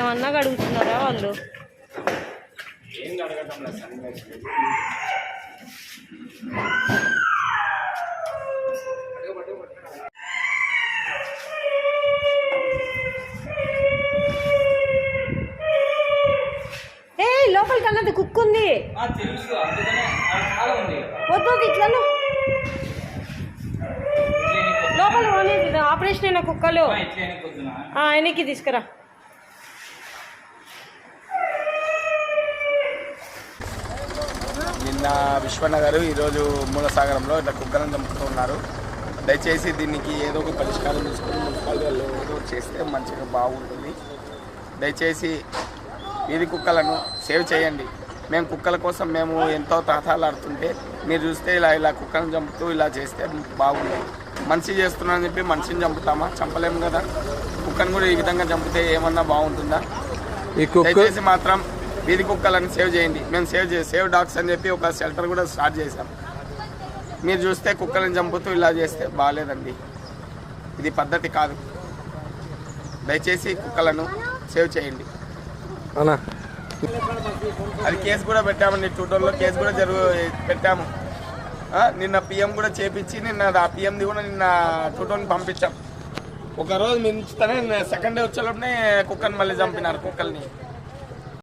ఏమన్నా అడుగుతున్నారా వాళ్ళు? ఏ లోపలికి అన్నది కుక్ ఉంది. వద్దు ఇట్లా లోపల పోలేదు. ఆపరేషన్ అయిన కుక్కలు వెనక్కి తీసుకురా. నిన్న విశ్వన్న గారు ఈరోజు మూలసాగరంలో ఇట్లా కుక్కలను చంపుతూ ఉన్నారు. దయచేసి దీనికి ఏదో ఒక పరిష్కారం తీసుకొని మున్సిపాలిటీ వాళ్ళు ఏదో చేస్తే మంచిగా బాగుంటుంది. దయచేసి వీధి కుక్కలను సేవ్ చేయండి. మేము కుక్కల కోసం మేము ఎంతో తాతాలాడుతుంటే మీరు చూస్తే ఇలా కుక్కలను చంపుతూ ఇలా చేస్తే బాగుంటుంది. మనిషి చేస్తున్నారని చెప్పి మనిషిని చంపుతామా? చంపలేము కదా. కుక్కను కూడా ఈ విధంగా చంపితే ఏమన్నా బాగుంటుందా? దయచేసి మాత్రం వీధి కుక్కలను సేవ్ చేయండి. మేము సేవ్ డాగ్స్ అని చెప్పి ఒక షెల్టర్ కూడా స్టార్ట్ చేశాం. మీరు చూస్తే కుక్కలను చంపుతూ ఇలా చేస్తే బాగాలేదండి. ఇది పద్ధతి కాదు. దయచేసి కుక్కలను సేవ్ చేయండి. అది కేసు కూడా పెట్టామండి. ట్విట్టర్లో కేసు కూడా పెట్టాము. నిన్న పిఎం కూడా చేపించి నిన్న ఆ పిఎంది కూడా నిన్న ట్విట్టర్ని పంపించాం. ఒకరోజు మించుతానే సెకండ్ డే వచ్చేలోపనే కుక్కని మళ్ళీ చంపినారు కుక్కల్ని.